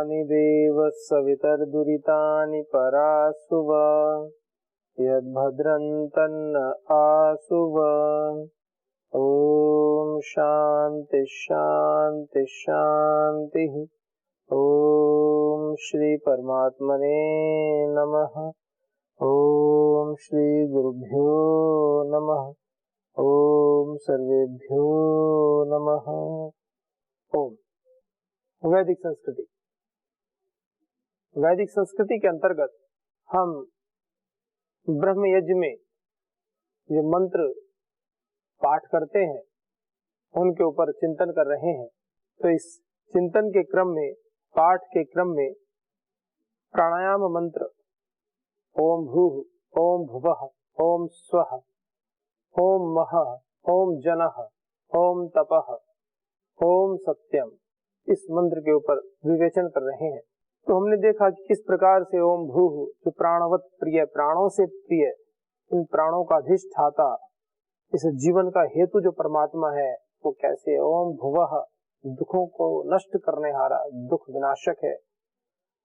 भूतानि देव सवितर्दुरितानि परासुव यद्भद्रं तन्न आसुव। ओम शांति शांति शांति। ओम श्री परमात्मने नमः। ओम श्री गुरुभ्यो नमः। ओम सर्वेभ्यो नमः। ओम। वैदिक संस्कृति। वैदिक संस्कृति के अंतर्गत हम ब्रह्म यज्ञ में जो मंत्र पाठ करते हैं उनके ऊपर चिंतन कर रहे हैं। तो इस चिंतन के क्रम में, पाठ के क्रम में प्राणायाम मंत्र ओम भूः, ओम भुवः, ओम स्वः, ओम महः, ओम जनः, ओम तपः, ओम सत्यम, इस मंत्र के ऊपर विवेचन कर रहे हैं। तो हमने देखा कि किस प्रकार से ओम भूः जो प्राणवत प्रिय, प्राणों से प्रिय, इन प्राणों का अधिष्ठाता, इस जीवन का हेतु जो परमात्मा है वो कैसे। ओम भुवः दुखों को नष्ट करने हारा, दुख विनाशक है।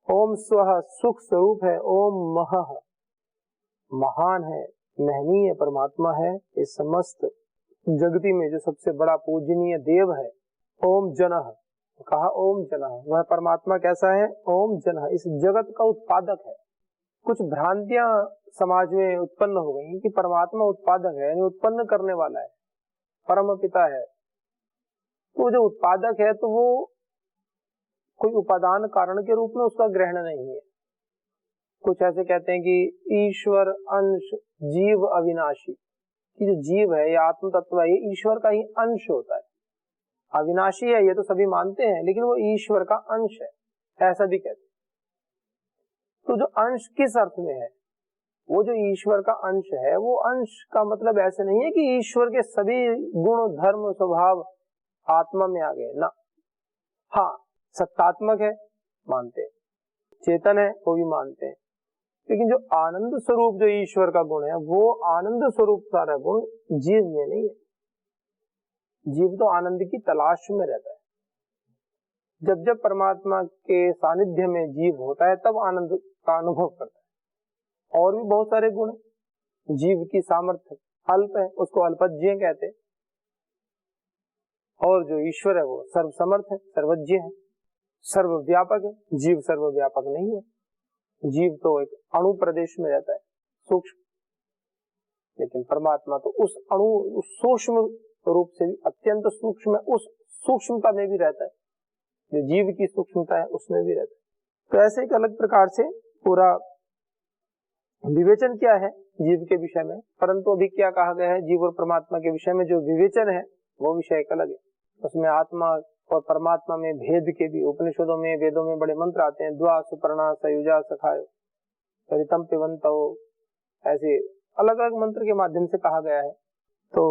ओम स्वः सुख स्वरूप है। ओम महः महान है, महनीय परमात्मा है, इस समस्त जगती में जो सबसे बड़ा पूजनीय देव है। ओम जनः कहा, ओम जनः वह परमात्मा कैसा है। ओम जनः इस जगत का उत्पादक है। कुछ भ्रांतियां समाज में उत्पन्न हो गई कि परमात्मा उत्पादक है, यानी उत्पन्न करने वाला है, परम पिता है। तो जो उत्पादक है तो वो कोई उपादान कारण के रूप में उसका ग्रहण नहीं है। कुछ ऐसे कहते हैं कि ईश्वर अंश जीव अविनाशी, कि जो जीव है या आत्म तत्व है ये ईश्वर का ही अंश होता है। अविनाशी है ये तो सभी मानते हैं, लेकिन वो ईश्वर का अंश है, ऐसा भी कहते हैं। तो जो अंश किस अर्थ में है, वो जो ईश्वर का अंश है, वो अंश का मतलब ऐसे नहीं है कि ईश्वर के सभी गुण धर्म स्वभाव आत्मा में आ गए ना। हाँ, सत्तात्मक है मानते हैं, चेतन है वो भी मानते हैं, लेकिन जो आनंद स्वरूप जो ईश्वर का गुण है वो आनंद स्वरूप सारा गुण जीव में नहीं है। जीव तो आनंद की तलाश में रहता है। जब जब परमात्मा के सानिध्य में जीव होता है तब आनंद का अनुभव करता है। और भी बहुत सारे गुण, जीव की सामर्थ्य अल्प है, उसको अल्पज्ञ कहते हैं। और जो ईश्वर है वो सर्वसमर्थ है, सर्वज्ञ है, सर्वव्यापक है। जीव सर्वव्यापक नहीं है। जीव तो एक अणु प्रदेश में रहता है, सूक्ष्म, लेकिन परमात्मा तो उस अणु, उस सूक्ष्म रूप से भी अत्यंत सूक्ष्म है, उस सूक्ष्मता में भी रहता है, जो जीव की सूक्ष्मता है उसमें भी रहता है। तो ऐसे एक अलग प्रकार से पूरा विवेचन किया है जीव के विषय में। परंतु अभी क्या कहा गया है, जीव और परमात्मा के विषय में जो विवेचन है वो विषय एक अलग है। उसमें आत्मा और परमात्मा में भेद के भी उपनिषदों में, वेदों में बड़े मंत्र आते हैं। द्वा सुपर्णा सयुजा सखायो परितम पिबंतो, ऐसे अलग अलग मंत्र के माध्यम से कहा गया है। तो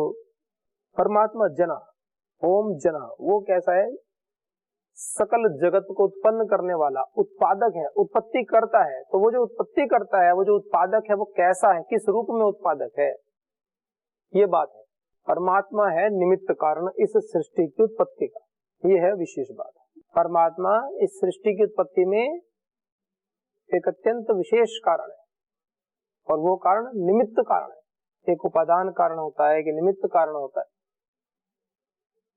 परमात्मा जना, ओम जना, वो कैसा है, सकल जगत को उत्पन्न करने वाला, उत्पादक है, उत्पत्ति करता है। तो वो जो उत्पत्ति करता है, वो जो उत्पादक है वो कैसा है, किस रूप में उत्पादक है, ये बात है। परमात्मा है निमित्त कारण इस सृष्टि की उत्पत्ति का, ये है विशेष बात। परमात्मा इस सृष्टि की उत्पत्ति में एक अत्यंत विशेष कारण है, और वो कारण निमित्त कारण है। एक उपादान कारण होता है, एक निमित्त कारण होता है।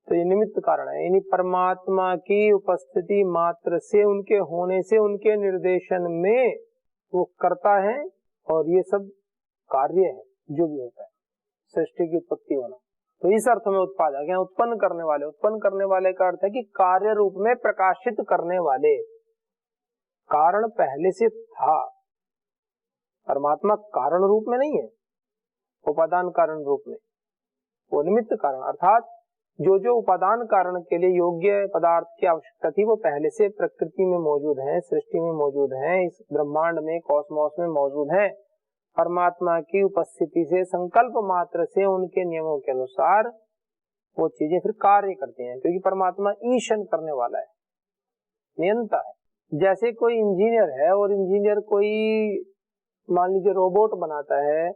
तो ये निमित्त कारण है, यानी परमात्मा की उपस्थिति मात्र से, उनके होने से, उनके निर्देशन में वो करता है, और ये सब कार्य है जो भी होता है, सृष्टि की उत्पत्ति होना। तो इस अर्थ में उत्पादक है, उत्पन्न करने वाले। उत्पन्न करने वाले का अर्थ है कि कार्य रूप में प्रकाशित करने वाले। कारण पहले से था, परमात्मा कारण रूप में नहीं है, उपादान कारण रूप में, वो निमित्त कारण। अर्थात जो जो उपादान कारण के लिए योग्य पदार्थ की आवश्यकता थी वो पहले से प्रकृति में मौजूद है, सृष्टि में मौजूद है, इस ब्रह्मांड में, कॉस्मोस में मौजूद है। परमात्मा की उपस्थिति से, संकल्प मात्र से, उनके नियमों के अनुसार वो चीजें फिर कार्य करती हैं, क्योंकि परमात्मा ईशन करने वाला है, नियंता है। जैसे कोई इंजीनियर है, और इंजीनियर कोई मान लीजिए रोबोट बनाता है,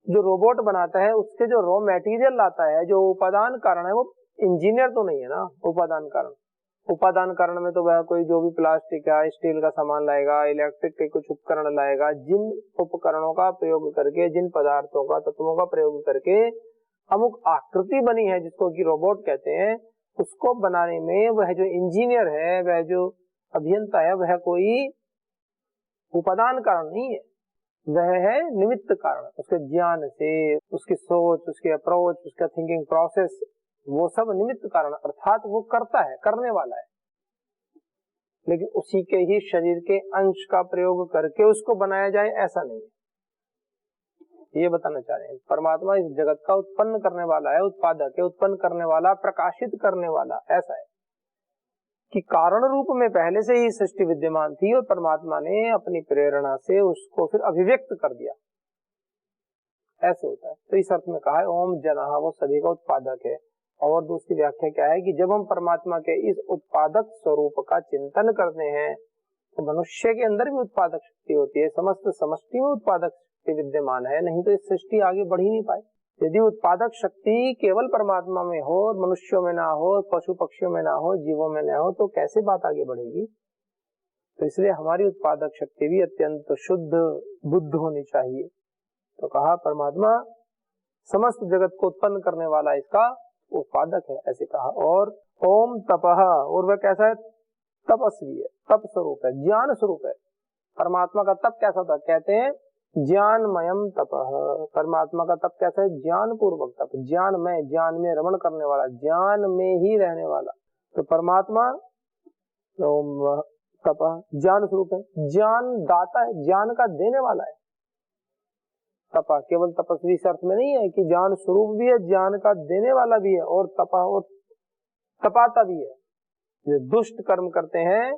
जो रोबोट बनाता है उसके जो रॉ मटेरियल लाता है, जो उपादान कारण है, वो इंजीनियर तो नहीं है ना उपादान कारण, उपादान कारण में तो वह कोई जो भी प्लास्टिक या स्टील का सामान लाएगा, इलेक्ट्रिक के कुछ उपकरण लाएगा, जिन उपकरणों का प्रयोग करके, जिन पदार्थों का, तत्वों का प्रयोग करके अमुक आकृति बनी है जिसको कि रोबोट कहते हैं, उसको बनाने में वह जो इंजीनियर है, वह जो अभियंता है, वह कोई उपादान कारण नहीं है, वह है निमित्त कारण। उसके ज्ञान से, उसकी सोच, उसके अप्रोच, उसका थिंकिंग प्रोसेस, वो सब निमित्त कारण, अर्थात वो करता है, करने वाला है, लेकिन उसी के ही शरीर के अंश का प्रयोग करके उसको बनाया जाए ऐसा नहीं है। ये बताना चाह रहे हैं, परमात्मा इस जगत का उत्पन्न करने वाला है, उत्पादक है, उत्पन्न करने वाला, प्रकाशित करने वाला, ऐसा है कि कारण रूप में पहले से ही सृष्टि विद्यमान थी और परमात्मा ने अपनी प्रेरणा से उसको फिर अभिव्यक्त कर दिया, ऐसे होता है। तो इस अर्थ में कहा है ओम जनः, वो सभी का उत्पादक है। और दूसरी व्याख्या क्या है कि जब हम परमात्मा के इस उत्पादक स्वरूप का चिंतन करते हैं तो मनुष्य के अंदर भी उत्पादक शक्ति होती है, समस्त समष्टि में उत्पादक शक्ति विद्यमान है, नहीं तो इस सृष्टि आगे बढ़ ही नहीं पाए। यदि उत्पादक शक्ति केवल परमात्मा में हो, मनुष्यों में ना हो, पशु पक्षियों में ना हो, जीवों में ना हो, तो कैसे बात आगे बढ़ेगी। तो इसलिए हमारी उत्पादक शक्ति भी अत्यंत शुद्ध बुद्ध होनी चाहिए। तो कहा परमात्मा समस्त जगत को उत्पन्न करने वाला इसका उत्पादक है, ऐसे कहा। और ओम तपः, और वह कैसा है, तपस्वी है, तप स्वरूप है, ज्ञान स्वरूप है। परमात्मा का तप कैसा होता है, कहते हैं ज्ञानमयम तपः। परमात्मा का तप कैसा है, ज्ञान पूर्वक तप, ज्ञानमय, ज्ञान में रमण करने वाला, ज्ञान में ही रहने वाला। तो परमात्मा ओम तपः ज्ञान स्वरूप है, ज्ञान दाता है, ज्ञान का देने वाला है। तपा केवल तपस्वी इस अर्थ में नहीं है कि ज्ञान स्वरूप भी है, ज्ञान का देने वाला भी है, और तपा और तपाता भी है। जो दुष्ट कर्म करते हैं,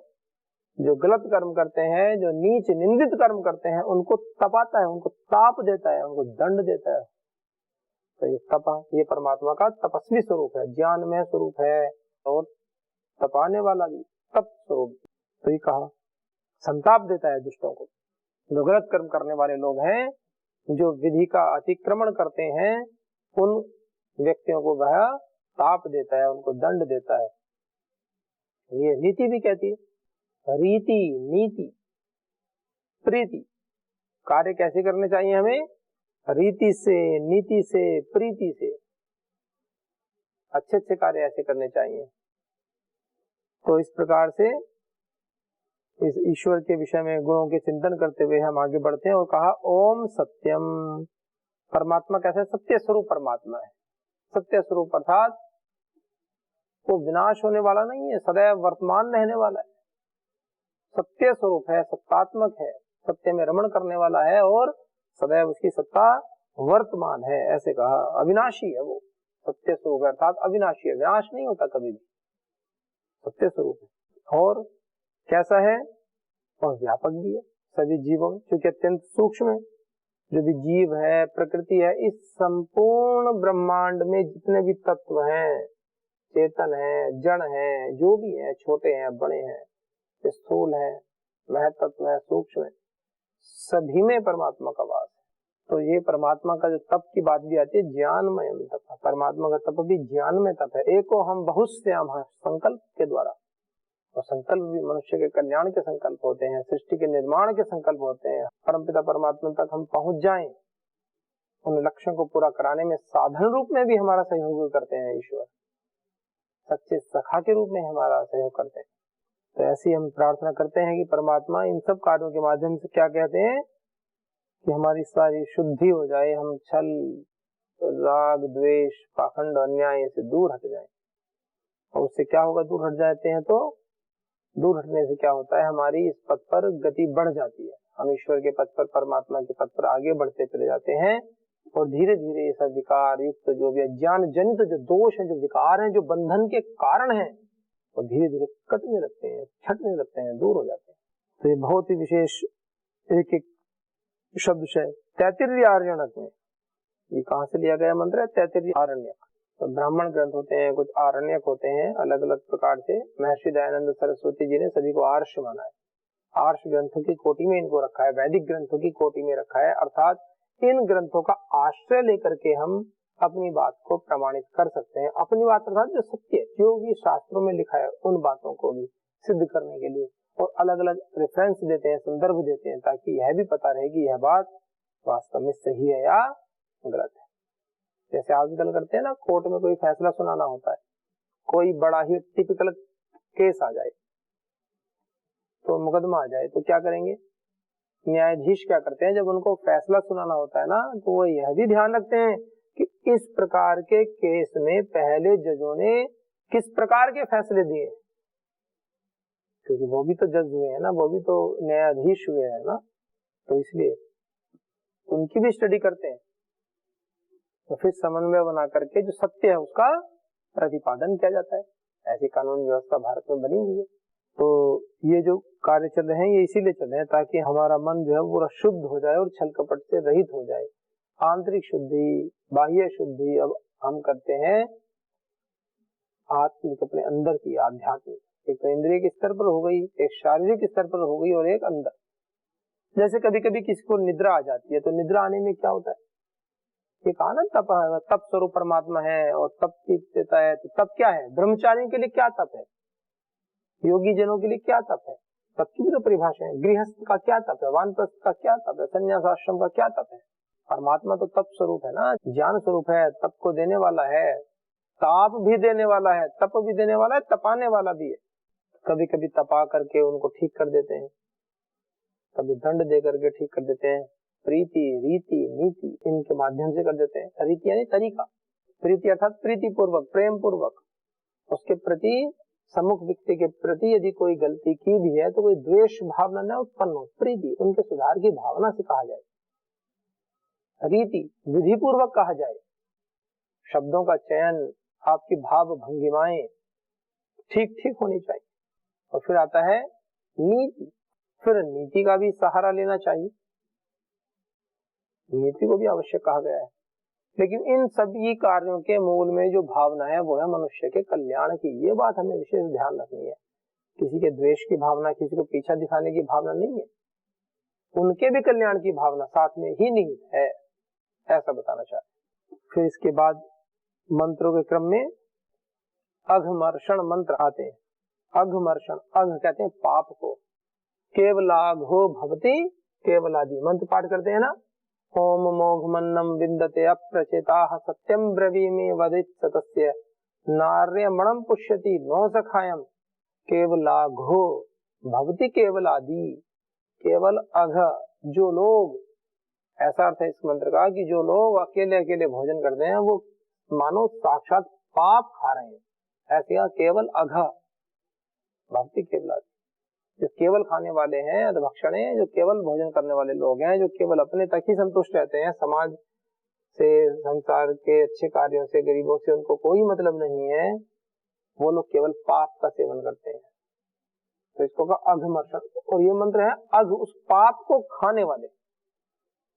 जो गलत कर्म करते हैं, जो नीच निंदित कर्म करते हैं, उनको तपाता है, उनको ताप देता है, उनको दंड देता है। तो ये तपा, ये परमात्मा का तपस्वी स्वरूप है, ज्ञानमय स्वरूप है, और तपाने वाला भी, तप स्वरूप। तो ये कहा संताप देता है दुष्टों को। जो गलत कर्म करने वाले लोग हैं, जो विधि का अतिक्रमण करते हैं, उन व्यक्तियों को वह ताप देता है, उनको दंड देता है। ये नीति भी कहती है, रीति, नीति, प्रीति, कार्य कैसे करने चाहिए हमें, रीति से, नीति से, प्रीति से, अच्छे अच्छे कार्य ऐसे करने चाहिए। तो इस प्रकार से इस ईश्वर के विषय में गुणों के चिंतन करते हुए हम आगे बढ़ते हैं। और कहा ओम सत्यम, परमात्मा कैसे है, सत्य स्वरूप परमात्मा है। सत्य स्वरूप अर्थात वो विनाश होने वाला नहीं है, सदैव वर्तमान रहने वाला है, सत्य स्वरूप है, सत्तात्मक है, सत्य में रमण करने वाला है, और सदैव उसकी सत्ता वर्तमान है, ऐसे कहा। अविनाशी है वो, सत्य स्वरूप अर्थात अविनाशी है, विनाश नहीं होता कभी भी, सत्य स्वरूप है। और कैसा है, और व्यापक भी है सभी जीवों में, क्योंकि अत्यंत सूक्ष्म है। जो भी जीव है, प्रकृति है, इस संपूर्ण ब्रह्मांड में जितने भी तत्व हैं, चेतन है, जड़ है, जो भी है, छोटे हैं, बड़े हैं, स्थूल है, महत्त्व है, सूक्ष्म है, सभी में परमात्मा का वास है। तो ये परमात्मा का जो तप की बात भी आती है, ज्ञानमय तप, परमात्मा का तप भी ज्ञान में तप है। एको हम बहुत से संकल्प के द्वारा, और संकल्प भी मनुष्य के कल्याण के संकल्प होते हैं, सृष्टि के निर्माण के संकल्प होते हैं। परमपिता परमात्मा तक हम पहुंच जाएं, उन लक्ष्यों को पूरा कराने में साधन रूप में भी हमारा सहयोग करते हैं ईश्वर, सच्चे सखा के रूप में हमारा सहयोग करते हैं। तो ऐसी हम प्रार्थना करते हैं कि परमात्मा इन सब कार्यों के माध्यम से क्या कहते हैं कि हमारी सारी शुद्धि हो जाए, हम छल, राग, द्वेष, पाखंड, अन्याय से दूर हट जाएं। और उससे क्या होगा, दूर हट जाते हैं तो दूर हटने से क्या होता है, हमारी इस पथ पर गति बढ़ जाती है, हम ईश्वर के पथ पर, परमात्मा के पथ पर आगे बढ़ते चले जाते हैं। और धीरे धीरे ये सब विकार युक्त जो भी अज्ञान जनित जो दोष है, जो विकार हैं, जो बंधन के कारण हैं, वो धीरे धीरे कटने लगते हैं, छटने लगते हैं, दूर हो जाते हैं। तो ये बहुत ही विशेष एक एक शब्द है। तैत्तिरीयारण्यक में ये कहाँ से लिया गया मंत्र है, तैत्तिरीयारण्यक। तो ब्राह्मण ग्रंथ होते हैं, कुछ आरण्यक होते हैं, अलग अलग प्रकार से। महर्षि दयानंद सरस्वती जी ने सभी को आर्ष माना है, आर्ष ग्रंथों की कोटि में इनको रखा है, वैदिक ग्रंथों की कोटि में रखा है। अर्थात इन ग्रंथों का आश्रय लेकर के हम अपनी बात को प्रमाणित कर सकते हैं, अपनी बात अर्थात जो सत्य जो भी शास्त्रों में लिखा है उन बातों को भी सिद्ध करने के लिए, और अलग अलग रेफरेंस देते हैं, संदर्भ देते हैं, ताकि यह भी पता रहे कि यह बात वास्तव में सही है या गलत है। जैसे आजकल करते हैं ना, कोर्ट में कोई फैसला सुनाना होता है, कोई बड़ा ही टिपिकल केस आ जाए, तो मुकदमा आ जाए, तो क्या करेंगे न्यायाधीश, क्या करते हैं जब उनको फैसला सुनाना होता है ना, तो वो यह भी ध्यान रखते हैं कि इस प्रकार के केस में पहले जजों ने किस प्रकार के फैसले दिए, क्योंकि वो भी तो जज हुए हैं ना, वो भी तो न्यायाधीश हुए हैं ना, तो इसलिए उनकी भी स्टडी करते हैं, तो फिर समन्वय बना करके जो सत्य है उसका प्रतिपादन किया जाता है। ऐसी कानून व्यवस्था भारत में बनी हुई है। तो ये जो कार्य चल रहे हैं ये इसीलिए चल रहे हैं ताकि हमारा मन जो है पूरा शुद्ध हो जाए और छल कपट से रहित हो जाए। आंतरिक शुद्धि, बाह्य शुद्धि अब हम करते हैं आत्मिक, अपने अंदर की आध्यात्मिक। एक तो इंद्रिय के स्तर पर हो गई, एक शारीरिक स्तर पर हो गई, और एक अंदर। जैसे कभी कभी किसी को निद्रा आ जाती है, तो निद्रा आने में क्या होता है, एक आनंद तप है, तप स्वरूप परमात्मा है और तप देता है। तो तप क्या है, ब्रह्मचारियों के लिए क्या तप है, योगी जनों के लिए क्या तप है, तप की भी तो परिभाषा है। गृहस्थ का क्या तप है, वानप्रस्थ का क्या तप है, संन्यास आश्रम का क्या तप है। परमात्मा तो तप स्वरूप है ना, ज्ञान स्वरूप है, तप को देने वाला है, ताप भी देने वाला है, तप भी देने वाला है, तपाने वाला भी है। कभी कभी तपा करके उनको ठीक कर देते हैं, कभी दंड दे करके ठीक कर देते हैं, प्रीति, रीति, नीति इनके माध्यम से कर देते हैं। रीति यानी तरीका, प्रीति अर्थात प्रीति पूर्वक, प्रेम पूर्वक, उसके प्रति सम्मुख व्यक्ति के प्रति यदि कोई गलती की भी है तो कोई द्वेष भावना न उत्पन्न हो, प्रीति उनके सुधार की भावना से कहा जाए। रीति विधि पूर्वक कहा जाए, शब्दों का चयन, आपकी भाव भंगिमाएं ठीक ठीक होनी चाहिए। और फिर आता है नीति, फिर नीति का भी सहारा लेना चाहिए, नीति को भी आवश्यक कहा गया है। लेकिन इन सभी कार्यों के मूल में जो भावना है वो है मनुष्य के कल्याण की। ये बात हमें विशेष ध्यान रखनी है। किसी के द्वेष की भावना, किसी को पीछा दिखाने की भावना नहीं है, उनके भी कल्याण की भावना साथ में ही निहित है, ऐसा बताना चाहते। फिर इसके बाद मंत्रों के क्रम में अघमर्षण मंत्र आते हैं। अघमर्षण, अघ कहते हैं पाप को, केवलाघो भवति केवलादि मंत्र पाठ करते हैं ना। ओम मोघमन्नम विन्दते अप्रचेताः सत्यम ब्रवीमि वदित सतस्य नार्यमणं पुष्यति नो सखायम केवलाघो भवति केवलादि। केवल अघ, जो लोग, ऐसा अर्थ है इस मंत्र का कि जो लोग अकेले अकेले भोजन करते हैं वो मानो साक्षात पाप खा रहे हैं, ऐसे केवल अघ भवति केवलादि। जो केवल खाने वाले हैं, अधभक्षण है, जो केवल भोजन करने वाले लोग हैं, जो केवल अपने तक ही संतुष्ट रहते हैं, समाज से, संसार के अच्छे कार्यों से, गरीबों से उनको कोई मतलब नहीं है, वो लोग केवल पाप का सेवन करते हैं। तो इसको कहा अघमर्षण। और ये मंत्र है अघ, उस पाप को खाने वाले,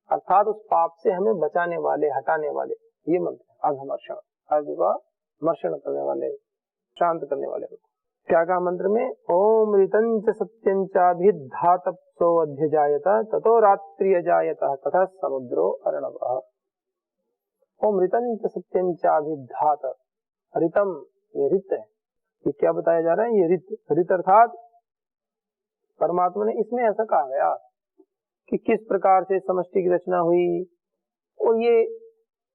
अर्थात उस पाप से हमें बचाने वाले, हटाने वाले, ये मंत्र है अघमर्षण। अघ का मर्षण करने वाले, शांत करने वाले। क्या कहा मंत्र में, ओम ऋतंच सत्यंचाभिधातप्सो अध्यजायत ततो रात्रि अजायत तथा समुद्रो अर्णवः। ओम ऋतंच सत्यंचाभिधात, ऋतम ये ऋत है, ये क्या बताया जा रहा है, ये ऋत, ऋत अर्थात परमात्मा ने इसमें ऐसा कहा गया कि किस प्रकार से समष्टि की रचना हुई, और ये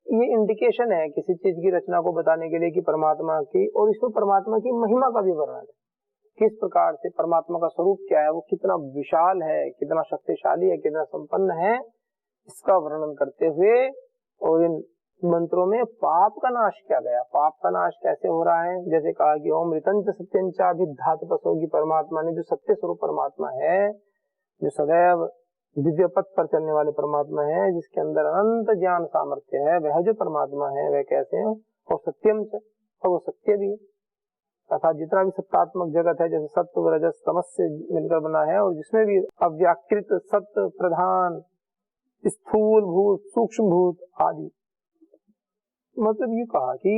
इंडिकेशन है किसी चीज की रचना को बताने के लिए कि परमात्मा की, और इसमें परमात्मा की महिमा का भी वर्णन है, किस प्रकार से परमात्मा का स्वरूप क्या है, वो कितना विशाल है, कितना शक्तिशाली है, कितना संपन्न है, इसका वर्णन करते हुए। और इन मंत्रों में पाप का नाश किया गया। पाप का नाश कैसे हो रहा है, जैसे कहा कि ओम ऋतंच सत्यंचाभिधातपसोगी, परमात्मा ने जो सत्य स्वरूप परमात्मा है, जो सदैव दिव्य पथ पर चलने वाले परमात्मा है, जिसके अंदर अनंत ज्ञान सामर्थ्य है, वह जो परमात्मा है वह कैसे है, और सत्यम से, और वो सत्य भी है। अर्थात जितना भी सत्तात्मक जगत है, जैसे सत्व रजस तमस से मिलकर बना है, और जिसमें भी अव्याकृत सत्य प्रधान, स्थूल भूत, सूक्ष्म भूत आदि, मतलब ये कहा कि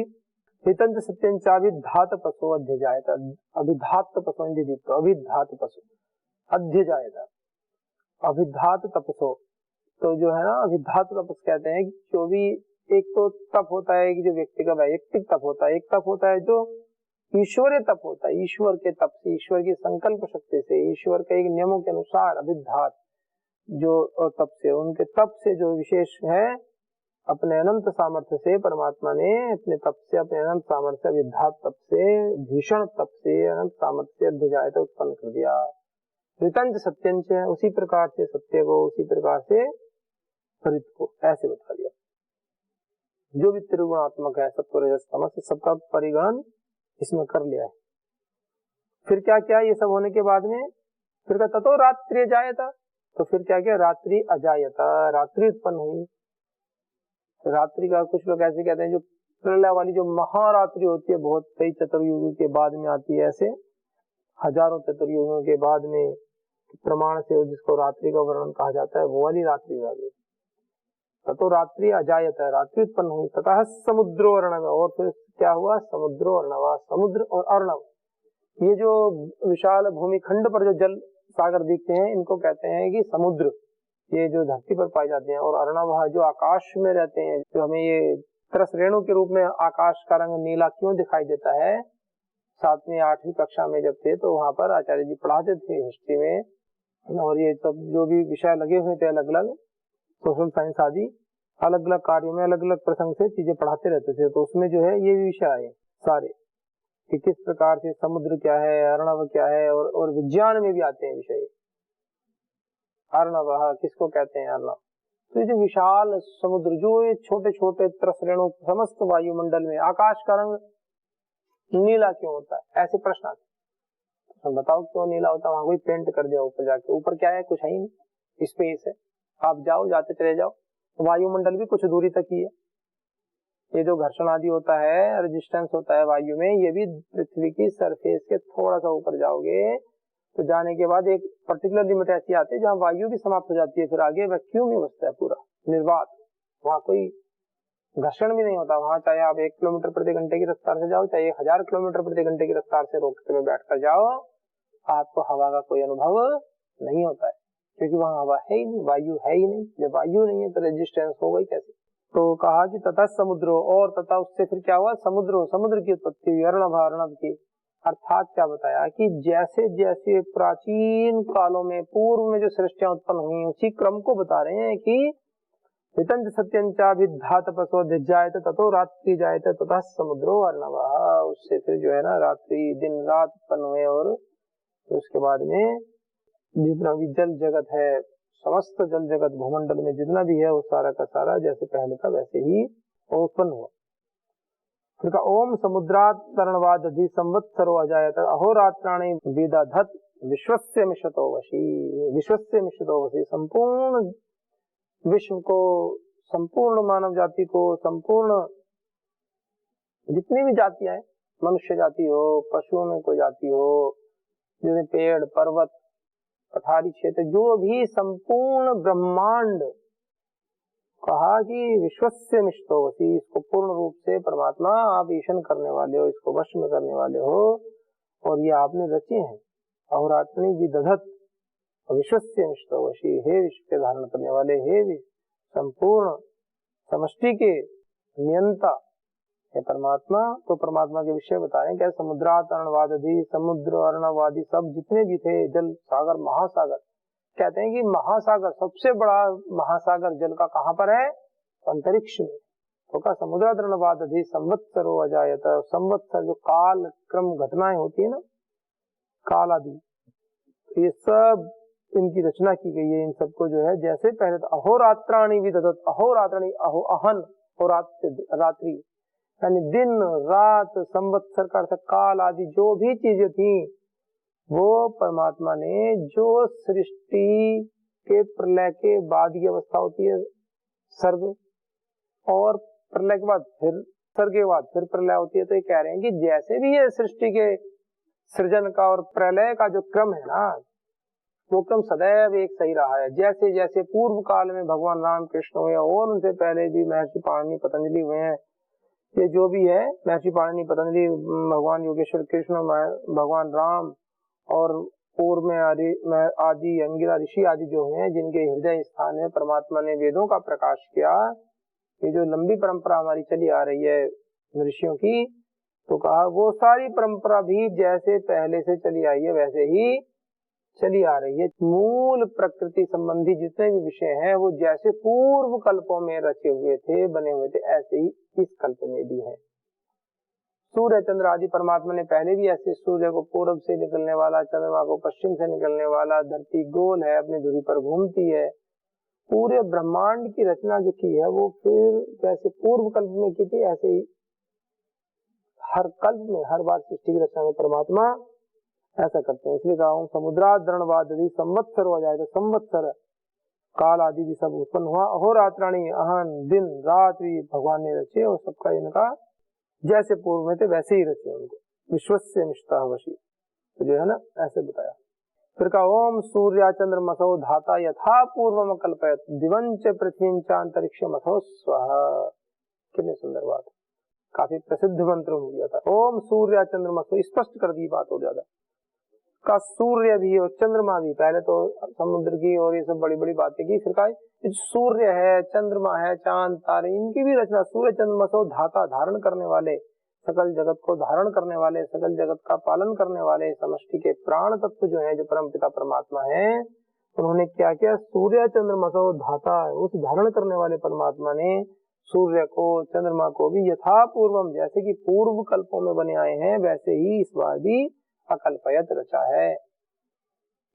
हितंच सत्यंचाभिधात पशु अध्यजायत, अभिधात पशु अभिधात पशु अध्यजायत, अभिधात तपसो। तो जो है ना, अभिधात तपस कहते हैं कि जो भी एक तो तप होता है कि जो व्यक्ति का वैयक्तिक तप होता है, एक तप होता है जो ईश्वरीय तप होता है, ईश्वर के तप से, ईश्वर की संकल्प शक्ति से, ईश्वर के एक नियमों के अनुसार अभिधात जो तप से, उनके तप से जो विशेष है, अपने अनंत सामर्थ्य से परमात्मा ने अपने तप से, अपने अनंत सामर्थ्य अभिधात तप से, भीषण तप से, अनंत सामर्थ्य से अध्यजायत उत्पन्न कर दिया। ऋतंच सत्यंच है, उसी प्रकार से सत्य को, उसी प्रकार से हरित को, ऐसे बता दिया। जो भी त्रिगुणात्मक है, सत्व रजस तमस, सबका परिगणन इसमें कर लिया है। फिर क्या क्या ये सब होने के बाद में फिर क्या, ततो रात्रि अजायता, तो फिर क्या क्या, रात्रि अजायता, रात्रि उत्पन्न हुई। रात्रि का कुछ लोग ऐसे कहते हैं, जो प्रलय वाली जो महारात्रि होती है, बहुत कई चतुर्युगों के बाद में आती है, ऐसे हजारों चतुर्युगों के बाद में प्रमाण से जिसको रात्रि का वर्णन कहा जाता है, वो वाली रात्रि आ गई। तो रात्रि अजायत है, रात्रि उत्पन्न हुई। तथा समुद्रो अर्णव, और फिर क्या हुआ, समुद्रो अर्णव, समुद्र और अर्णव, ये जो विशाल भूमिखंड पर जो जल सागर दिखते हैं, इनको कहते हैं कि समुद्र, ये जो धरती पर पाए जाते हैं। और अर्णव जो आकाश में रहते हैं, जो हमें ये तरस रेणु के रूप में आकाश का रंग नीला क्यों दिखाई देता है, 7वीं 8वीं कक्षा में जब थे तो वहां पर आचार्य जी पढ़ाते थे हिस्ट्री में, और ये सब जो भी विषय लगे हुए थे अलग अलग सोशल साइंस आदि, अलग अलग कार्यों में अलग अलग प्रसंग से चीजें पढ़ाते रहते थे। तो उसमें जो है ये विषय आए सारे कि किस प्रकार से समुद्र क्या है, अर्णव क्या है, और विज्ञान में भी आते हैं विषय। अर्णव किसको कहते हैं, अर्णव, तो ये जो विशाल समुद्र, जो ये छोटे छोटे तरस रेणु, समस्त वायुमंडल में आकाश का रंग नीला क्यों होता है, ऐसे प्रश्न आते। तो बताओ क्यों नीला होता है, वहां कोई पेंट कर दिया ऊपर जाके, ऊपर क्या है, कुछ है ही नहीं, स्पेस है, आप जाओ, जाते चले जाओ। वायुमंडल भी कुछ दूरी तक ही है। ये जो घर्षण आदि होता है, रेजिस्टेंस होता है वायु में, ये भी पृथ्वी की सरफेस के थोड़ा सा ऊपर जाओगे तो जाने के बाद एक पर्टिकुलर लिमिट ऐसी आती है जहाँ वायु भी समाप्त हो जाती है, फिर आगे वैक्यूम ही बचता है पूरा निर्वात, वहां कोई घर्षण भी नहीं होता। वहां चाहे आप 1 किलोमीटर प्रति घंटे की रफ्तार से जाओ, चाहे 1000 किलोमीटर प्रति घंटे की रफ्तार से रोकते में बैठ कर जाओ, आपको हवा का कोई अनुभव नहीं होता है, क्योंकि वहां हवा है ही नहीं, वायु है ही नहीं। जब वायु नहीं है तो रेजिस्टेंस हो गई कैसे। तो कहा कि तथा समुद्रो, और तथा उससे फिर क्या हुआ, समुद्रो, समुद्र की उत्पत्ति हुई, अर्णव, अर्णव की। अर्थात क्या बताया कि जैसे जैसे प्राचीन कालों में पूर्व में जो सृष्टियां उत्पन्न हुई, उसी क्रम को बता रहे हैं कि हितंच सत्यंचा विद्धात तपसो धिजायते ततो रात्रि जायते तथा समुद्रो अर्णव। उससे फिर जो है ना, रात्रि दिन रात उत्पन्न हुए, और उसके बाद में जितना भी जल जगत है, समस्त जल जगत भूमंडल में जितना भी है, वो सारा का सारा जैसे पहले था वैसे ही उत्पन्न हुआ। फिर का ओम समुद्रात तरणवाद दधि संवत्सरो अजायत अहोरात्राणि वेदाधत विश्वस्य मिश्रतो वशी, विश्वस्य मिश्रतो वशी, संपूर्ण विश्व को, संपूर्ण मानव जाति को, संपूर्ण जितनी भी जातियां हैं, मनुष्य जाति हो, पशुओं में कोई जाति हो, जैसे पेड़ पर्वत पठारी क्षेत्र, जो भी संपूर्ण ब्रह्मांड, कहा कि विश्वस्य मिष्टोवसी, इसको पूर्ण रूप से परमात्मा आप ईशन करने वाले हो, इसको वश में करने वाले हो, और ये आपने रचे हैं। अहोरात्रि विदधत विश्वस्य मिष्टोवसी, हे विश्व के धारण करने वाले, हे संपूर्ण समष्टि के नियंता है परमात्मा। तो परमात्मा के विषय बता रहे हैं, क्या समुद्रात अर्णवादि, समुद्र अर्णवादि सब जितने भी थे, जल सागर महासागर, कहते हैं कि महासागर, सबसे बड़ा महासागर जल का कहाँ पर है, अंतरिक्ष में। तो का समुद्रात अर्णवादि संवत्सरो अजायत, संवत्सर जो काल क्रम घटनाएं होती है ना, काल आदि, ये सब इनकी रचना की गई है। इन सबको जो है, जैसे पहले तो अहोरात्राणि विदधत, अहोरात्राणि, अहो अहन, और रात्रि यानी दिन रात, संवत्सर का अर्थ काल आदि, जो भी चीजें थी वो परमात्मा ने, जो सृष्टि के प्रलय के बाद की अवस्था होती है सर्ग, और प्रलय के बाद फिर सर्ग के बाद फिर प्रलय होती है। तो ये कह रहे हैं कि जैसे भी ये सृष्टि के सृजन का और प्रलय का जो क्रम है ना, वो क्रम सदैव एक सही रहा है। जैसे जैसे पूर्व काल में भगवान राम कृष्ण हुए, और उनसे पहले भी महर्षि पाणिनि पतंजलि हुए हैं, ये जो भी है महर्षि पाणिनि पतंजलि, भगवान योगेश्वर कृष्ण, भगवान राम, और पूर्व में आदि अंगिरा ऋषि आदि जो हैं, जिनके हृदय स्थान में परमात्मा ने वेदों का प्रकाश किया, ये जो लंबी परंपरा हमारी चली आ रही है ऋषियों की, तो कहा वो सारी परंपरा भी जैसे पहले से चली आई है वैसे ही चली आ रही है। मूल प्रकृति संबंधी जितने भी विषय हैं वो जैसे पूर्व कल्पों में रचे हुए थे, बने हुए थे, ऐसे ही इस कल्प में भी है। सूर्य चंद्र आदि परमात्मा ने पहले भी ऐसे सूर्य को पूर्व से निकलने वाला, चंद्रमा को पश्चिम से निकलने वाला, धरती गोल है, अपनी धुरी पर घूमती है, पूरे ब्रह्मांड की रचना जो की है वो फिर जैसे पूर्व कल्प में की थी ऐसे ही हर कल्प में, हर बार सृष्टि की रचना में परमात्मा ऐसा करते हैं। इसलिए कहा हूँ समुद्राद्रणवाद यदि संवत्सर हो जाए तो संवत्सर काल आदि भी सब उत्पन्न हुआ, अहोरात्राणी अहन दिन रात भी भगवान ने रचे और सबका इनका जैसे पूर्व में थे वैसे ही रचे उनको, विश्वस्य मिष्टा वशी, तो जो है ना ऐसे बताया। फिर कहा ओम सूर्या चंद्रमसो धाता यथा पूर्वम कल्पयत दिवंच पृथ्वींच अंतरिक्षमसो स्वः। कितनी सुंदर बात, काफी प्रसिद्ध मंत्र हो गया था। ओम सूर्या चंद्रमसो, स्पष्ट कर दी बात हो ज्यादा का, सूर्य भी और चंद्रमा भी, पहले तो समुद्र की और ये सब बड़ी बड़ी बातें की, फिर कहा सूर्य है, चंद्रमा है, चांद तारे, इनकी भी रचना, सूर्य चंद्रमसो धाता, धारण करने वाले, सकल जगत को धारण करने वाले, सकल जगत का पालन करने वाले, समष्टि के प्राण तत्व जो है, जो परम पिता परमात्मा है, उन्होंने क्या किया, सूर्य चंद्रमसो धाता, उस धारण करने वाले परमात्मा ने सूर्य को चंद्रमा को भी यथा पूर्वम, जैसे कि पूर्व कल्पों में बने आए हैं वैसे ही इस बार भी अकल्पयत रचा है।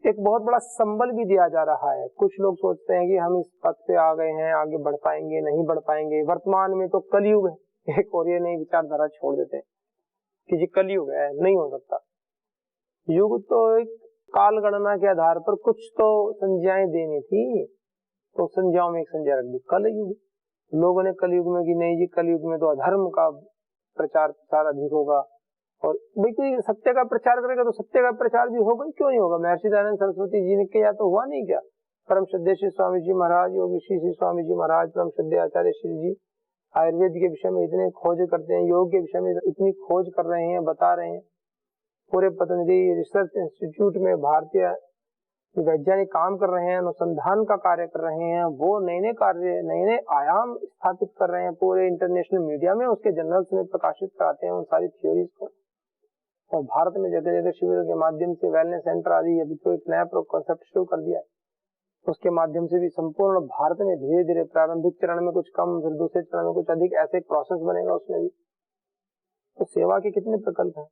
एक बहुत बड़ा संबल भी दिया जा रहा है। कुछ लोग सोचते हैं कि हम इस पथ पे आ गए हैं, आगे बढ़ पाएंगे नहीं बढ़ पाएंगे, वर्तमान में तो कलयुग है, एक और ये नई विचारधारा छोड़ देते हैं कि जी कलयुग है, नहीं हो सकता। युग तो एक काल गणना के आधार पर कुछ तो संज्ञाएं देनी थी, तो संज्ञाओं में एक संज्ञा रख दी कलयुग। लोगों ने कलयुग में कि नहीं जी कलयुग में तो अधर्म का प्रचार प्रसार अधिक होगा, और भाई कोई सत्य का प्रचार करेगा तो सत्य का प्रचार भी होगा, क्यों नहीं होगा। महर्षि दयानंद सरस्वती जी ने किया तो हुआ नहीं क्या, परम श्रद्धेय श्री स्वामी जी महाराज, योगी श्री स्वामी जी महाराज, परम श्रद्धेय आचार्य श्री जी आयुर्वेद के विषय में इतने खोज करते हैं, योग के विषय में इतनी खोज कर रहे हैं, बता रहे हैं। पूरे पतंजलि रिसर्च इंस्टीट्यूट में भारतीय वैज्ञानिक काम कर रहे हैं, अनुसंधान का कार्य कर रहे हैं, वो नए नए कार्य, नए नए आयाम स्थापित कर रहे हैं, पूरे इंटरनेशनल मीडिया में उसके जर्नल्स में प्रकाशित कराते हैं उन सारी थ्योरीज को। और भारत में जगह जगह शिविरों के माध्यम से वेलनेस सेंटर आदि अभी तो एक नया कॉन्सेप्ट शुरू कर दिया है, उसके माध्यम से भी संपूर्ण भारत में धीरे धीरे प्रारंभिक चरण में कुछ कम, फिर दूसरे चरण में कुछ अधिक, ऐसे प्रोसेस बनेगा उसमें भी। तो सेवा के कितने प्रकल्प हैं।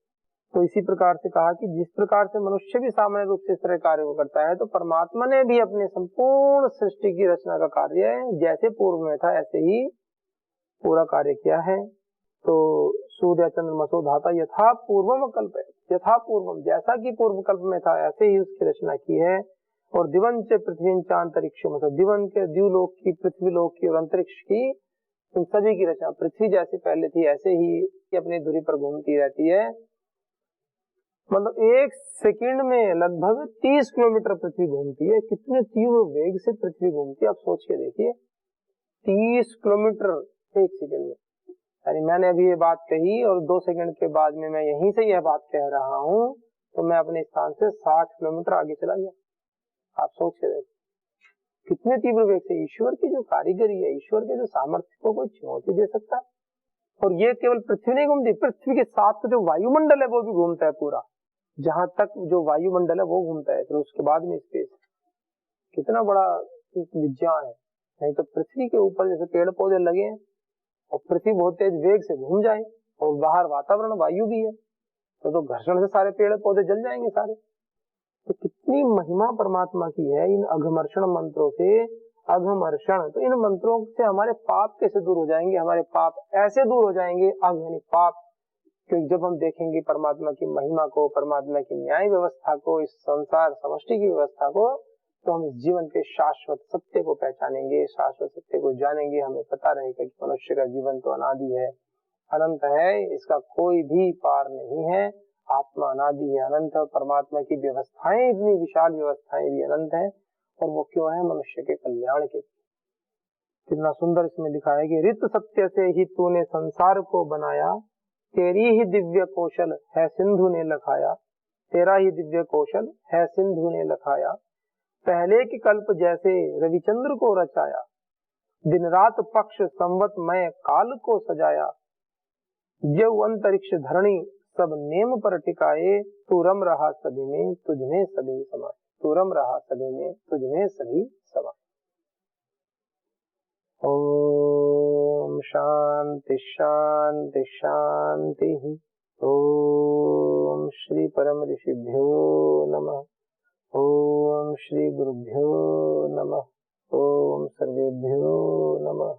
तो इसी प्रकार से कहा कि जिस प्रकार से मनुष्य भी सामान्य रूप से इस तरह कार्य करता है, तो परमात्मा ने भी अपने संपूर्ण सृष्टि की रचना का कार्य जैसे पूर्व में था ऐसे ही पूरा कार्य किया है। तो सूर्य चंद्रमसो धाता यथा पूर्वम कल्प, यथा पूर्वम, जैसा कि पूर्व कल्प में था ऐसे ही उसकी रचना की है। और दिवन च पृथ्वी च अंतरिक्ष, मतलब दिवन के द्यूलोक की, पृथ्वी लोक की और अंतरिक्ष की, इन सभी की रचना, पृथ्वी जैसे पहले थी ऐसे ही अपनी धुरी पर घूमती रहती है। मतलब एक सेकंड में लगभग 30 किलोमीटर पृथ्वी घूमती है। कितने तीव्र वेग से पृथ्वी घूमती है, आप सोच के देखिए, 30 किलोमीटर एक सेकंड में। यानी मैंने अभी ये बात कही और 2 सेकंड के बाद में मैं यहीं से यह बात कह रहा हूँ, तो मैं अपने स्थान से 60 किलोमीटर आगे चला गया। आप सोच के देखिए कितने तीव्र वेग से। ईश्वर की जो कारीगरी है, ईश्वर के जो सामर्थ्य को कोई चुनौती दे सकता है। और ये केवल पृथ्वी नहीं घूमती, पृथ्वी के साथ जो वायुमंडल है वो भी घूमता है पूरा, जहां तक जो वायुमंडल है वो घूमता है, फिर उसके बाद में स्पेस। कितना बड़ा विज्ञान है। नहीं तो पृथ्वी के ऊपर जैसे पेड़ पौधे लगे हैं और पृथ्वी बहुत तेज वेग से घूम जाए और बाहर वातावरण वायु भी है, तो घर्षण से सारे पेड़ पौधे जल जाएंगे सारे। तो कितनी महिमा परमात्मा की है इन अघमर्षण मंत्रों से। अघमर्षण, तो इन मंत्रों से हमारे पाप कैसे दूर हो जाएंगे, हमारे पाप ऐसे दूर हो जाएंगे, अघ यानी पाप, क्योंकि जब हम देखेंगे परमात्मा की महिमा को, परमात्मा की न्याय व्यवस्था को, इस संसार समष्टि की व्यवस्था को, तो हम इस जीवन के शाश्वत सत्य को पहचानेंगे, शाश्वत सत्य को जानेंगे। हमें पता रहेगा कि मनुष्य का जीवन तो अनादि है, अनंत है, इसका कोई भी पार नहीं है। आत्मा अनादि है, अनंत है। परमात्मा की व्यवस्थाएं, इतनी विशाल व्यवस्थाएं भी अनंत है, और वो क्यों है, मनुष्य के कल्याण के। कितना सुंदर इसमें लिखा है कि रित सत्य से ही तूने संसार को बनाया, तेरी ही दिव्य कौशल है सिंधु ने लखाया, तेरा ही दिव्य कौशल है सिंधु ने लखाया, पहले के कल्प जैसे रविचंद्र को रचाया, दिन रात पक्ष संवत मय काल को सजाया, जब अंतरिक्ष धरणी सब नेम पर टिकाए, तू रम रहा सभी में तुझ में सभी समाए, तू रम रहा सभी में तुझ में सभी समाए। ओम शांति शांति शांति। ओम श्री परम ऋषिभ्यो नमः। ओम श्री गुरुभ्यो नमः। ओम सर्वेभ्यो नमः।